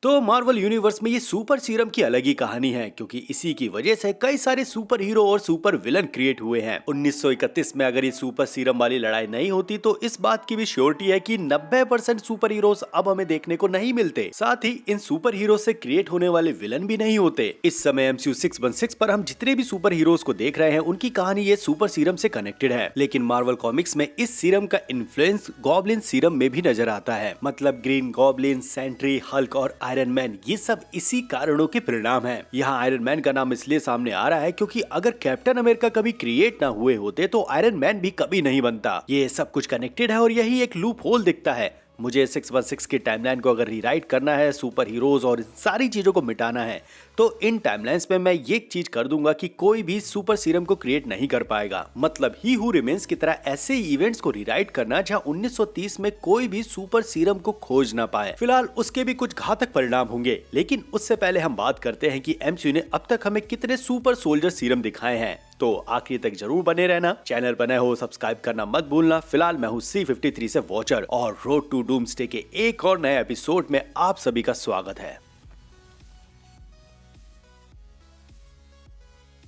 तो Marvel universe में ये सुपर सीरम की अलग ही कहानी है, क्योंकि इसी की वजह से कई सारे सुपर हीरो और सुपर विलन क्रिएट हुए हैं। 1931 में अगर ये सुपर सीरम वाली लड़ाई नहीं होती तो इस बात की भी श्योरिटी है कि 90% सुपर हीरोज अब हमें देखने को नहीं मिलते। साथ ही इन सुपर हीरो से क्रिएट होने वाले विलन भी नहीं होते। इस समय MCU 616 पर हम जितने भी सुपर हीरोज को देख रहे हैं उनकी कहानी ये सुपर सीरम से कनेक्टेड है। लेकिन मार्वल कॉमिक्स में इस सीरम का इन्फ्लुएंस गॉब्लिन सीरम में भी नजर आता है। मतलब ग्रीन गॉब्लिन, सेंट्री, हल्क और आयरन मैन, ये सब इसी कारणों के परिणाम हैं। यहाँ आयरन मैन का नाम इसलिए सामने आ रहा है क्योंकि अगर कैप्टन अमेरिका कभी क्रिएट ना हुए होते तो आयरन मैन भी कभी नहीं बनता। ये सब कुछ कनेक्टेड है और यही एक लूप होल दिखता है। मुझे 616 की टाइमलाइन को अगर रीराइट करना है, सुपर हीरोज और सारी चीजों को मिटाना है, तो इन टाइमलाइंस में मैं ये चीज कर दूंगा कि कोई भी सुपर सीरम को क्रिएट नहीं कर पाएगा। मतलब ही हू रिमेन्स की तरह ऐसे इवेंट्स को रीराइट करना जहां 1930 में कोई भी सुपर सीरम को खोज ना पाए। फिलहाल उसके भी कुछ घातक परिणाम होंगे, लेकिन उससे पहले हम बात करते हैं कि MCU ने अब तक हमें कितने सुपर सोल्जर सीरम दिखाए हैं। तो आखिरी तक जरूर बने रहना। चैनल पर नए हो सब्सक्राइब करना मत भूलना। फिलहाल मैं हूँ C53 से वॉचर और रोड टू डूम्सडे के एक और नए एपिसोड में आप सभी का स्वागत है।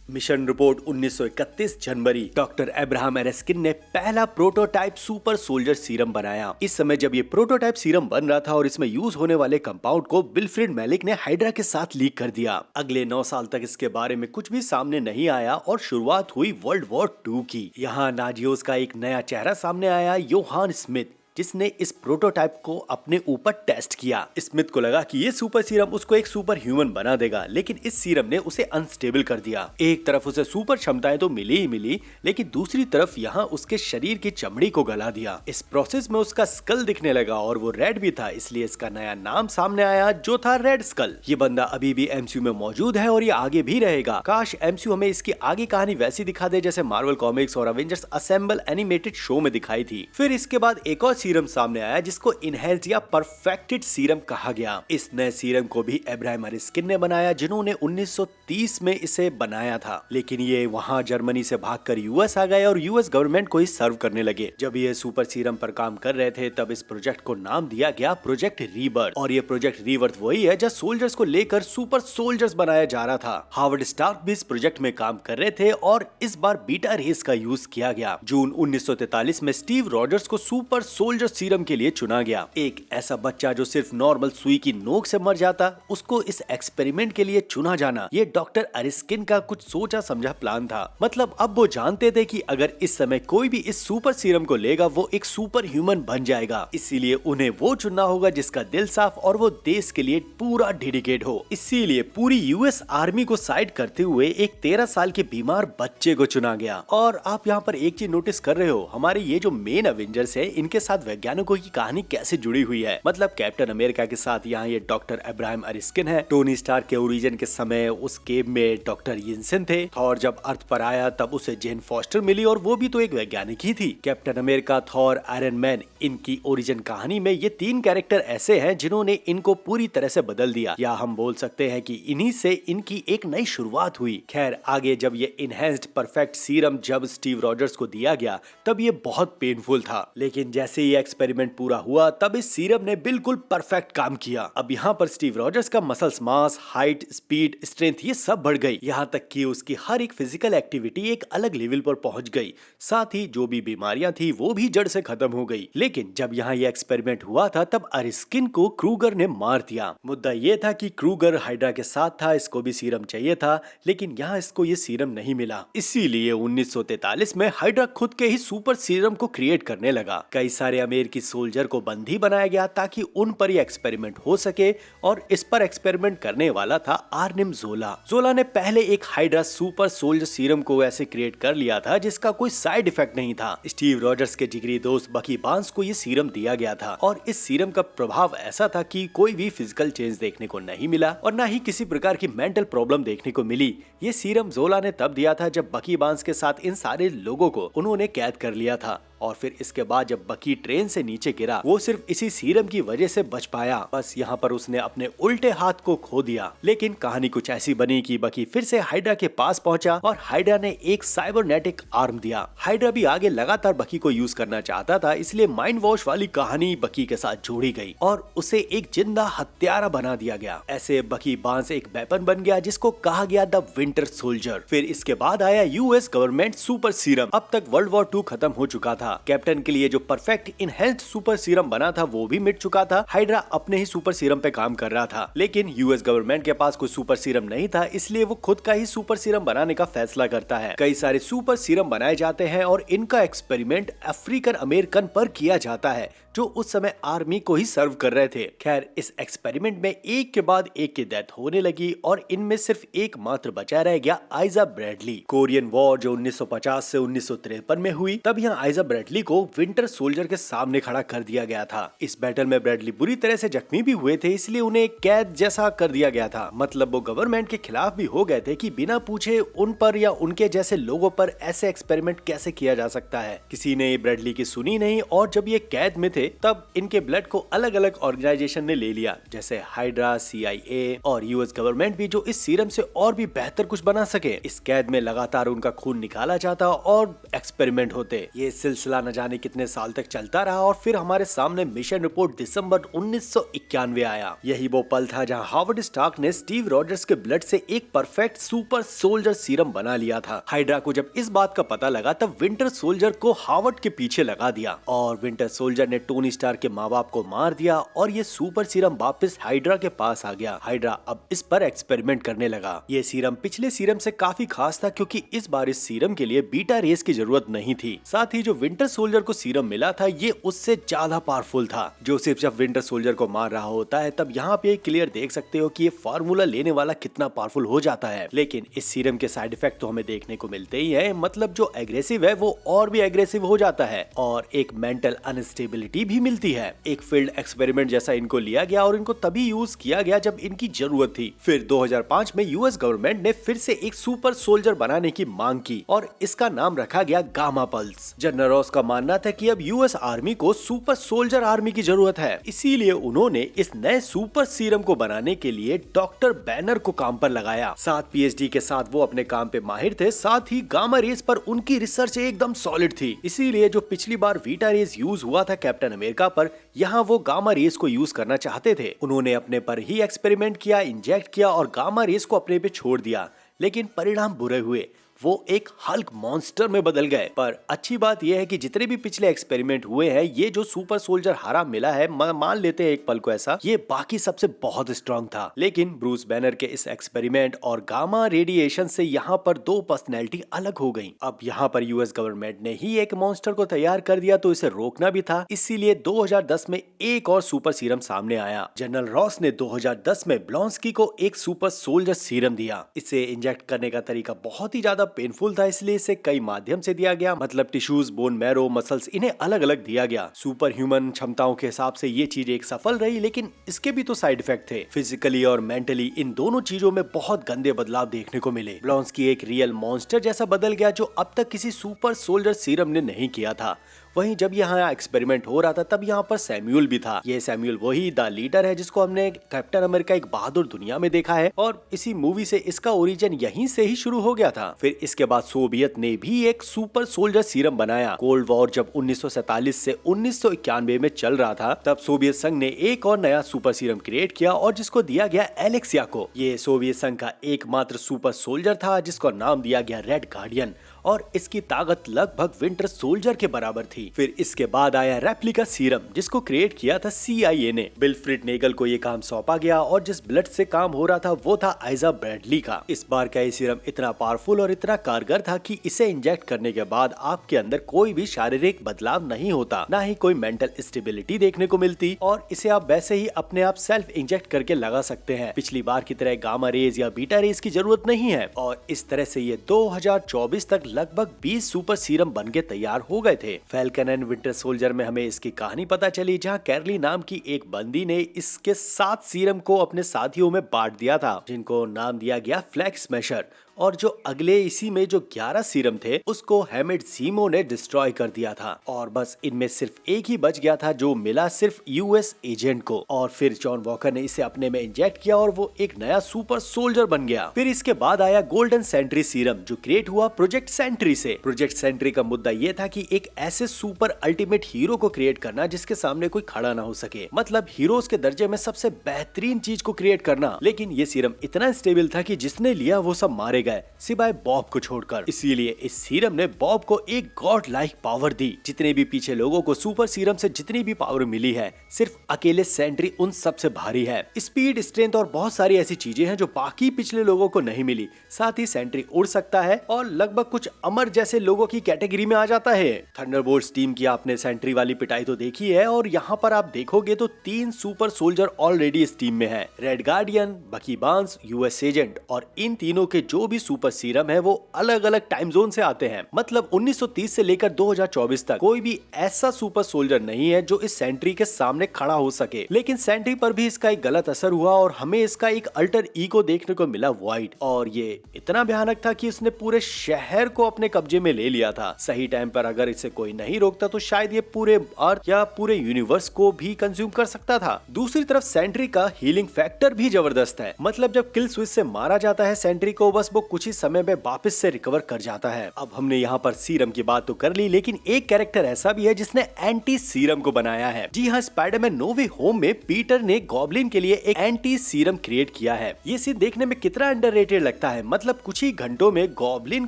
मिशन रिपोर्ट 1931 जनवरी। डॉक्टर अब्राहम एरेस्किन ने पहला प्रोटोटाइप सुपर सोल्जर सीरम बनाया। इस समय जब ये प्रोटोटाइप सीरम बन रहा था और इसमें यूज होने वाले कंपाउंड को विल्फ्रेड मैलिक ने हाइड्रा के साथ लीक कर दिया। अगले 9 साल तक इसके बारे में कुछ भी सामने नहीं आया और शुरुआत हुई वर्ल्ड वॉर 2 की। यहाँ नाजियोस का एक नया चेहरा सामने आया, योहान स्मिथ, जिसने इस प्रोटोटाइप को अपने ऊपर टेस्ट किया। स्मिथ को लगा कि ये सुपर सीरम उसको एक सुपर ह्यूमन बना देगा, लेकिन इस सीरम ने उसे अनस्टेबल कर दिया। एक तरफ उसे सुपर क्षमताएं तो मिली ही मिली, लेकिन दूसरी तरफ यहाँ उसके शरीर की चमड़ी को गला दिया। इस प्रोसेस में उसका स्कल दिखने लगा और वो रेड भी था, इसलिए इसका नया नाम सामने आया जो था रेड स्कल। ये बंदा अभी भी MCU में मौजूद है और ये आगे भी रहेगा। काश MCU हमें इसकी आगे कहानी वैसी दिखा दे जैसे मार्वल कॉमिक्स और अवेंजर्स असेंबल एनिमेटेड शो में दिखाई थी। फिर इसके बाद एक और सीरम सामने आया जिसको इनहेल्ड या परफेक्टेड सीरम कहा गया। इस नए सीरम को भी अब्राहम एरेस्किन ने बनाया, जिन्होंने 1930 में इसे बनाया था। लेकिन ये वहां जर्मनी से भागकर US आ गए और US गवर्नमेंट को ही सर्व करने लगे। जब ये सुपर सीरम पर काम कर रहे थे तब इस प्रोजेक्ट को नाम दिया गया प्रोजेक्ट रीबर्थ। और ये प्रोजेक्ट रीबर्थ वही है जहाँ सोल्जर्स को लेकर सुपर सोल्जर्स बनाया जा रहा था। हार्वर्ड स्टार्क भी इस प्रोजेक्ट में काम कर रहे थे और इस बार बीटा रेस का यूज किया गया। जून 1943 में स्टीव रॉजर्स को सुपर सोल्जर सीरम के लिए चुना गया। एक ऐसा बच्चा जो सिर्फ नॉर्मल सुई की नोक से मर जाता, उसको इस एक्सपेरिमेंट के लिए चुना जाना, ये डॉक्टर एरेस्किन का कुछ सोचा समझा प्लान था। मतलब अब वो जानते थे कि अगर इस समय कोई भी इस सुपर सीरम को लेगा वो एक सुपर ह्यूमन बन जाएगा। इसीलिए उन्हें वो चुनना होगा जिसका दिल साफ और वो देश के लिए पूरा डेडिकेट हो। इसीलिए पूरी US आर्मी को साइड करते हुए एक 13 साल के बीमार बच्चे को चुना गया। और आप यहाँ पर एक चीज नोटिस कर रहे हो, हमारे ये जो मेन अवेंजर्स है इनके साथ वैज्ञानिकों की कहानी कैसे जुड़ी हुई है। मतलब कैप्टन अमेरिका के साथ यहाँ ये डॉक्टर अब्राहम एरेस्किन है। टोनी स्टार्क के ओरिजिन के समय उस केव में डॉक्टर यिन्सेन थे। थॉर जब अर्थ पर आया तब उसे जेन फॉस्टर मिली और वो भी तो एक वैज्ञानिक ही थी। Captain America, Thor, iron man, इनकी ओरिजिन कहानी में ये 3 कैरेक्टर ऐसे हैं जिन्होंने इनको पूरी तरह से बदल दिया, या हम बोल सकते हैं कि इन्हीं से इनकी एक नई शुरुआत हुई। खैर आगे जब ये इनहेंस्ड परफेक्ट सीरम जब स्टीव रॉजर्स को दिया गया तब ये बहुत पेनफुल था, लेकिन जैसे ये एक्सपेरिमेंट पूरा हुआ तब इस सीरम ने बिल्कुल परफेक्ट काम किया। अब यहाँ पर स्टीव रॉजर्स का मसल्स मास, हाइट, स्पीड, स्ट्रेंथ ये सब बढ़ गई। यहाँ तक कि उसकी हर एक फिजिकल एक्टिविटी एक अलग लेवल पर पहुंच गई। साथ ही जो भी बीमारियां थी वो भी जड़ से खत्म हो गई। लेकिन जब यहाँ ये एक्सपेरिमेंट हुआ था तब एरेस्किन को क्रूगर ने मार दिया। मुद्दा ये था कि क्रूगर हाइड्रा के साथ था, इसको भी सीरम चाहिए था, लेकिन यहाँ इसको ये सीरम नहीं मिला। इसीलिए 1943 में हाइड्रा खुद के ही सुपर सीरम को क्रिएट करने लगा। कई सारे अमेरिकी सोल्जर को बंदी बनाया गया ताकि उन पर ये एक्सपेरिमेंट हो सके और इस पर एक्सपेरिमेंट करने वाला था आर्निम जोला। जोला ने पहले एक हाइड्रा सुपर सोल्जर सीरम को ऐसे क्रिएट कर लिया था जिसका कोई साइड इफेक्ट नहीं था। स्टीव रॉजर्स के जिगरी दोस्त बकी बार्न्स को ये सीरम दिया गया था और इस सीरम का प्रभाव ऐसा था कि कोई भी फिजिकल चेंज देखने को नहीं मिला और न ही किसी प्रकार की मेंटल प्रॉब्लम देखने को मिली। ये सीरम जोला ने तब दिया था जब बकी बार्न्स के साथ इन सारे लोगों को उन्होंने कैद कर लिया था। और फिर इसके बाद जब बकी ट्रेन से नीचे गिरा वो सिर्फ इसी सीरम की वजह से बच पाया। बस यहाँ पर उसने अपने उल्टे हाथ को खो दिया। लेकिन कहानी कुछ ऐसी बनी कि बकी फिर से हाइड्रा के पास पहुंचा और हाइड्रा ने एक साइबरनेटिक आर्म दिया। हाइड्रा भी आगे लगातार बकी को यूज करना चाहता था, इसलिए माइंड वॉश वाली कहानी बकी के साथ जोड़ी गई और उसे एक जिंदा हत्यारा बना दिया गया। ऐसे बकी बांस एक वेपन बन गया जिसको कहा गया द विंटर सोल्जर। फिर इसके बाद आया यूएस गवर्नमेंट सुपर सीरम। अब तक वर्ल्ड वॉर 2 खत्म हो चुका था। कैप्टन के लिए जो परफेक्ट इनहेंस्ड सुपर सीरम बना था वो भी मिट चुका था। हाइड्रा अपने ही सुपर सीरम पे काम कर रहा था, लेकिन यूएस गवर्नमेंट के पास कोई सुपर सीरम नहीं था, इसलिए वो खुद का ही सुपर सीरम बनाने का फैसला करता है। कई सारे सुपर सीरम बनाए जाते हैं और इनका एक्सपेरिमेंट अफ्रीकन अमेरिकन पर किया जाता है जो उस समय आर्मी को ही सर्व कर रहे थे। खैर, इस एक्सपेरिमेंट में एक के बाद एक की डेथ होने लगी और इनमें सिर्फ एक मात्र बचा रह गया, आइजा ब्रैडली। कोरियन वॉर जो 1950 से 1953 में हुई, तब यहाँ आइजा ब्रैडली को विंटर सोल्जर के सामने खड़ा कर दिया गया था। इस बैटल में ब्रैडली बुरी तरह से जख्मी भी हुए थे, इसलिए उन्हें कैद जैसा कर दिया गया था। मतलब वो गवर्नमेंट के खिलाफ भी हो गए थे कि बिना पूछे उन पर या उनके जैसे लोगों पर ऐसे एक्सपेरिमेंट कैसे किया जा सकता है। किसी ने ब्रैडली की सुनी नहीं और जब ये कैद में थे तब इनके ब्लड को अलग अलग ऑर्गेनाइजेशन ने ले लिया, जैसे हाइड्रा, CIA और यूएस गवर्नमेंट भी, जो इस सीरम से और भी बेहतर कुछ बना सके। इस कैद में लगातार उनका खून निकाला जाता और एक्सपेरिमेंट होते। ये सिलसिला न जाने कितने साल तक चलता रहा और फिर हमारे सामने मिशन रिपोर्ट दिसंबर 1991 आया। यही वो पल था जहां हार्वर्ड स्टार्क ने स्टीव रॉजर्स के ब्लड से एक परफेक्ट सुपर सोल्जर सीरम बना लिया था। हाइड्रा को जब इस बात का पता लगा तब विंटर सोल्जर को हार्वर्ड के पीछे लगा दिया और विंटर सोल्जर ने टोनी स्टार के माँ बाप को मार दिया और ये सुपर सीरम वापस हाइड्रा के पास आ गया। हाइड्रा अब इस पर एक्सपेरिमेंट करने लगा। ये सीरम पिछले सीरम से काफी खास था क्योंकि इस बार इस सीरम के लिए बीटा रेस की जरूरत नहीं थी। साथ ही जो विंटर सोल्जर को सीरम मिला था ये उससे ज्यादा पावरफुल था। जोसेफ जब विंटर सोल्जर को मार रहा होता है तब यहाँ पे क्लियर देख सकते हो कि ये फार्मूला लेने वाला कितना पावरफुल हो जाता है। लेकिन इस सीरम के साइड इफेक्ट तो हमें देखने को मिलते ही है। मतलब जो एग्रेसिव है वो और भी एग्रेसिव हो जाता है और एक मेंटल अनस्टेबिलिटी भी मिलती है। एक फील्ड एक्सपेरिमेंट जैसा इनको लिया गया और इनको तभी यूज किया गया जब इनकी जरूरत थी। फिर 2005 में यूएस गवर्नमेंट ने फिर से एक सुपर सोल्जर बनाने की मांग की और इसका नाम रखा गया गामा पल्स। जनरल रॉस का मानना था कि अब यूएस आर्मी को सुपर सोल्जर आर्मी की जरूरत है, इसीलिए उन्होंने इस नए सुपर सीरम को बनाने के लिए डॉक्टर बैनर को काम पर लगाया। 7 PhD के साथ वो अपने काम पे माहिर थे। साथ ही गामा रेस पर उनकी रिसर्च एकदम सॉलिड थी, इसीलिए जो पिछली बार वीटा रेस यूज हुआ था कैप्टन अमेरिका पर, यहाँ वो गामा रेस को यूज करना चाहते थे। उन्होंने अपने पर ही एक्सपेरिमेंट किया, इंजेक्ट किया और गामा रेस को अपने पे छोड़ दिया, लेकिन परिणाम बुरे हुए। वो एक हल्क मॉन्स्टर में बदल गए। पर अच्छी बात यह है कि जितने भी पिछले एक्सपेरिमेंट हुए हैं, ये जो सुपर सोल्जर हरा मिला है, मान लेते हैं एक पल को ऐसा, ये बाकी सबसे बहुत स्ट्रांग था। लेकिन ब्रूस बैनर के इस एक्सपेरिमेंट और गामा रेडिएशन से यहाँ पर दो पर्सनैलिटी अलग हो गई। अब यहाँ पर यूएस गवर्नमेंट ने ही एक मॉन्स्टर को तैयार कर दिया तो इसे रोकना भी था, इसीलिए 2010 में एक और सुपर सीरम सामने आया। जनरल रॉस ने 2010 में ब्लॉन्स्की को एक सुपर सोल्जर सीरम दिया। इसे इंजेक्ट करने का तरीका बहुत ही ज्यादा पेनफुल था, इसलिए इसे कई माध्यम से दिया गया। मतलब टिश्यूज, बोन मैरो, मसल्स, इन्हें अलग अलग दिया गया। सुपर ह्यूमन क्षमताओं के हिसाब से ये चीज एक सफल रही, लेकिन इसके भी तो साइड इफेक्ट थे। फिजिकली और मेंटली इन दोनों चीजों में बहुत गंदे बदलाव देखने को मिले। ब्लॉन्स्की एक रियल मॉन्स्टर जैसा बदल गया जो अब तक किसी सुपर सोल्जर सीरम ने नहीं किया था। वहीं जब यहाँ एक्सपेरिमेंट हो रहा था तब यहाँ पर सैम्यूल भी था। ये सैम्यूल वही द लीडर है जिसको हमने कैप्टन अमेरिका एक बहादुर दुनिया में देखा है और इसी मूवी से इसका ओरिजिन यहीं से ही शुरू हो गया था। फिर इसके बाद सोवियत ने भी एक सुपर सोल्जर सीरम बनाया। कोल्ड वॉर जब 1947 से 1991 में चल रहा था तब सोवियत संघ ने एक और नया सुपर सीरम क्रिएट किया और जिसको दिया गया एलेक्सिया को। ये सोवियत संघ का एकमात्र सुपर सोल्जर था जिसको नाम दिया गया रेड गार्डियन और इसकी ताकत लगभग विंटर सोल्जर के बराबर थी। फिर इसके बाद आया रेप्लिका सीरम जिसको क्रिएट किया था CIA ने। विल्फ्रेड नेगल को ये काम सौंपा गया और जिस ब्लड से काम हो रहा था वो था आइजा ब्रैडली का। इस बार का ये सीरम इतना पावरफुल और इतना कारगर था कि इसे इंजेक्ट करने के बाद आपके अंदर कोई भी शारीरिक बदलाव नहीं होता, ना ही कोई मेंटल स्टेबिलिटी देखने को मिलती और इसे आप वैसे ही अपने आप सेल्फ इंजेक्ट करके लगा सकते हैं। पिछली बार की तरह गामा रेज या बीटा रेज की जरूरत नहीं है और इस तरह से ये 2024 तक लगभग 20 सुपर सीरम बनके तैयार हो गए थे। फैल्कन एंड विंटर सोल्जर में हमें इसकी कहानी पता चली जहां कैरली नाम की एक बंदी ने इसके 7 सीरम को अपने साथियों में बांट दिया था जिनको नाम दिया गया फ्लैग स्मैशर। और जो अगले इसी में जो 11 सीरम थे उसको हेमिड ज़ीमो ने डिस्ट्रॉय कर दिया था और बस इनमें सिर्फ एक ही बच गया था जो मिला सिर्फ यूएस एजेंट को। और फिर जॉन वॉकर ने इसे अपने में इंजेक्ट किया और वो एक नया सुपर सोल्जर बन गया। फिर इसके बाद आया गोल्डन सेंट्री सीरम जो क्रिएट हुआ प्रोजेक्ट सेंट्री से। प्रोजेक्ट सेंट्री का मुद्दा ये था कि एक ऐसे सुपर अल्टीमेट हीरो को क्रिएट करना जिसके सामने कोई खड़ा ना हो सके, मतलब हीरोज के दर्जे में सबसे बेहतरीन चीज को क्रिएट करना। लेकिन ये सीरम इतना स्टेबल था कि जिसने लिया वो सब मारे गए सिवाय बॉब को छोड़कर। इसीलिए इस सीरम ने बॉब को एक गॉड लाइक पावर दी। जितने भी पीछे लोगों को सुपर सीरम से जितनी भी पावर मिली है सिर्फ अकेले सेंट्री उन सबसे भारी है। स्पीड, स्ट्रेंथ और बहुत सारी ऐसी चीजें हैं जो बाकी पिछले लोगों को नहीं मिली। साथ ही सेंट्री उड़ सकता है और लगभग कुछ अमर जैसे लोगों की कैटेगरी में आ जाता है। थंडरबोल्ट्स टीम की आपने सेंट्री वाली पिटाई तो देखी है और यहाँ पर आप देखोगे तो 3 सुपर सोल्जर ऑलरेडी इस टीम में है। रेड गार्डियन, बकी बार्न्स, यूएस एजेंट और इन तीनों के जो भी सुपर सीरम है वो अलग अलग टाइम जोन से आते हैं। मतलब 1930 से लेकर 2024 तक कोई भी ऐसा सुपर सोल्जर नहीं है जो इस सेंट्री के सामने खड़ा हो सके। लेकिन सेंट्री पर भी इसका एक गलत असर हुआ और हमें इसका एक अल्टर ईगो देखने को मिला, वाइड। और ये इतना भयानक था कि उसने पूरे शहर को अपने कब्जे में ले लिया था। सही टाइम पर अगर इसे कोई नहीं रोकता तो शायद ये पूरे अर्थ या पूरे यूनिवर्स को भी कंज्यूम कर सकता था। दूसरी तरफ सेंट्री का हीलिंग फैक्टर भी जबरदस्त है। मतलब जब किल स्विच से मारा जाता है सेंट्री को, बस वो कुछ ही समय में वापस से रिकवर कर जाता है। अब हमने यहाँ पर सीरम की बात तो कर ली, लेकिन एक कैरेक्टर ऐसा भी है जिसने एंटी सीरम को बनाया है। जी हाँ, स्पाइडरमैन नो वे होम में पीटर ने गॉब्लिन के लिए एक एंटी सीरम क्रिएट किया है। ये सीन देखने में कितना अंडररेटेड लगता है। मतलब कुछ ही घंटों में गॉब्लिन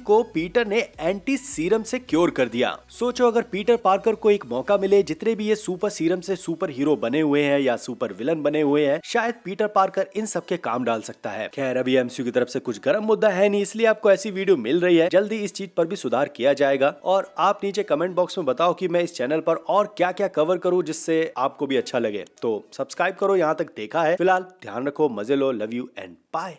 को पीटर ने एंटी सीरम से क्योर कर दिया। सोचो अगर पीटर पार्कर को एक मौका मिले, जितने भी ये सुपर सीरम से सुपर हीरो बने हुए हैं या सुपर विलन बने हुए हैं, शायद पीटर पार्कर इन सब के काम डाल सकता है। खैर अभी एमसीयू की तरफ से कुछ गर्म मुद्दा है नहीं, इसलिए आपको ऐसी वीडियो मिल रही है। जल्दी इस चीज पर भी सुधार किया जाएगा और आप नीचे कमेंट बॉक्स में बताओ कि मैं इस चैनल पर और क्या क्या कवर करूं जिससे आपको भी अच्छा लगे। तो सब्सक्राइब करो, यहाँ तक देखा है। फिलहाल ध्यान रखो, मजे लो, लव यू एंड बाय।